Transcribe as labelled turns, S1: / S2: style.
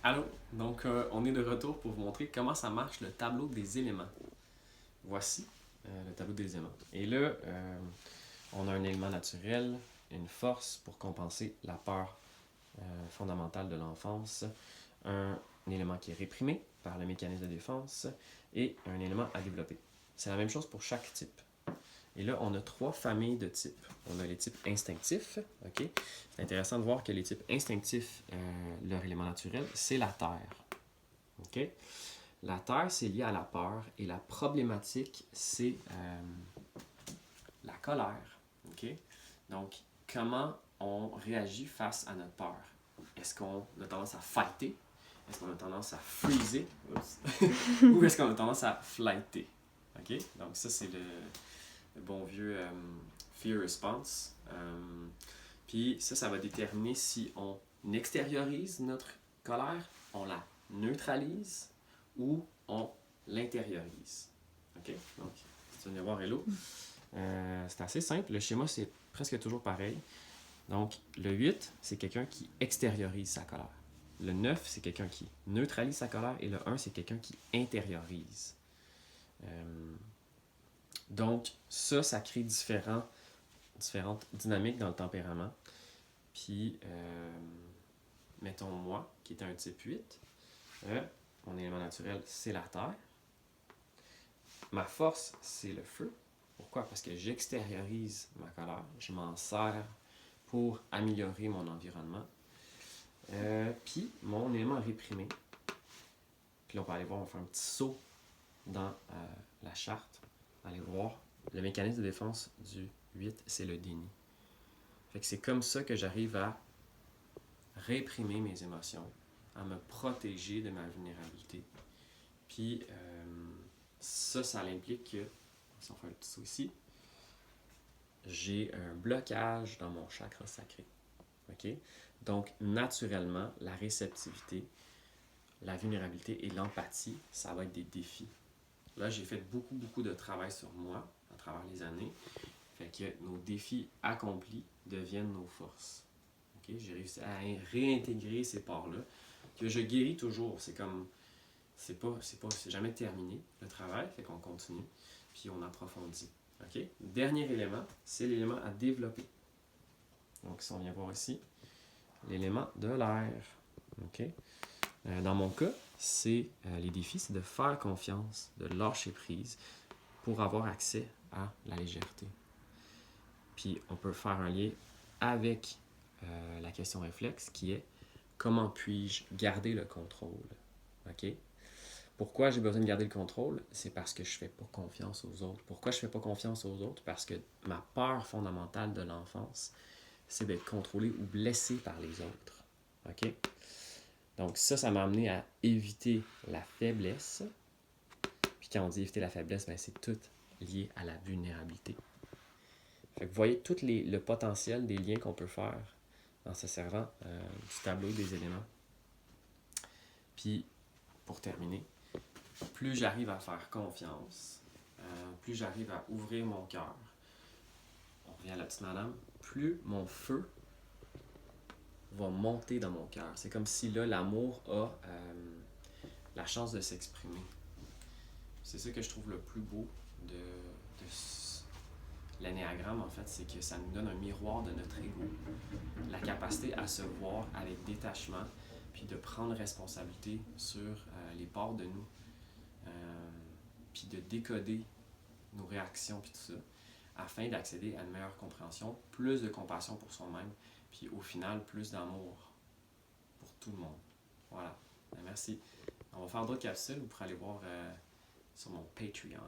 S1: Allô, donc on est de retour pour vous montrer comment ça marche le tableau des éléments. Voici le tableau des éléments. Et là, on a un élément naturel, une force pour compenser la peur fondamentale de l'enfance, un élément qui est réprimé par le mécanisme de défense et un élément à développer. C'est la même chose pour chaque type. Et là, on a trois familles de types. On a les types instinctifs. Okay? C'est intéressant de voir que les types instinctifs, leur élément naturel, c'est la terre. Okay? La terre, c'est lié à la peur et la problématique, c'est la colère. Okay? Donc, comment on réagit face à notre peur? Est-ce qu'on a tendance à fighter? Est-ce qu'on a tendance à freezer? Ou est-ce qu'on a tendance à flighter? Okay? Donc, ça, c'est le bon vieux fear response. Puis ça va déterminer si on extériorise notre colère, on la neutralise ou on l'intériorise. OK? Donc, si tu veux venir voir Hello, c'est assez simple. Le schéma, c'est presque toujours pareil. Donc, le 8, c'est quelqu'un qui extériorise sa colère. Le 9, c'est quelqu'un qui neutralise sa colère. Et le 1, c'est quelqu'un qui intériorise. Donc, ça crée différentes dynamiques dans le tempérament. Puis, mettons moi, qui est un type 8, mon élément naturel, c'est la terre. Ma force, c'est le feu. Pourquoi? Parce que j'extériorise ma colère. Je m'en sers pour améliorer mon environnement. Puis, mon élément réprimé. Puis là, on peut aller voir, on va faire un petit saut dans la charte. Allez voir, le mécanisme de défense du 8, c'est le déni. Fait que c'est comme ça que j'arrive à réprimer mes émotions, à me protéger de ma vulnérabilité. Puis ça l'implique que, si on fait un petit saut ici, j'ai un blocage dans mon chakra sacré. Okay? Donc, naturellement, la réceptivité, la vulnérabilité et l'empathie, ça va être des défis. Là, j'ai fait beaucoup de travail sur moi à travers les années. Fait que nos défis accomplis deviennent nos forces. Okay? J'ai réussi à réintégrer ces parts-là, que je guéris toujours. C'est comme, c'est jamais terminé le travail, fait qu'on continue, puis on approfondit. Okay? Dernier élément, c'est l'élément à développer. Donc, si on vient voir ici, l'élément de l'air. Okay? Dans mon cas, les défis, c'est de faire confiance, de lâcher prise pour avoir accès à la légèreté. Puis, on peut faire un lien avec la question réflexe qui est comment puis-je garder le contrôle? Okay? Pourquoi j'ai besoin de garder le contrôle? C'est parce que je ne fais pas confiance aux autres. Pourquoi je ne fais pas confiance aux autres? Parce que ma peur fondamentale de l'enfance, c'est d'être contrôlé ou blessé par les autres. Okay? Donc ça m'a amené à éviter la faiblesse. Puis quand on dit éviter la faiblesse, ben, c'est tout lié à la vulnérabilité. Fait que vous voyez tout le potentiel des liens qu'on peut faire en se servant du tableau des éléments. Puis, pour terminer, plus j'arrive à faire confiance, plus j'arrive à ouvrir mon cœur, on revient à la petite madame, plus mon feu va monter dans mon cœur. C'est comme si là, l'amour a la chance de s'exprimer. C'est ça que je trouve le plus beau de l'énéagramme, en fait, c'est que ça nous donne un miroir de notre ego. La capacité à se voir avec détachement, puis de prendre responsabilité sur les parts de nous, puis de décoder nos réactions, puis tout ça, afin d'accéder à une meilleure compréhension, plus de compassion pour soi-même, puis au final, plus d'amour pour tout le monde. Voilà. Merci. On va faire d'autres capsules, vous pourrez aller voir sur mon Patreon.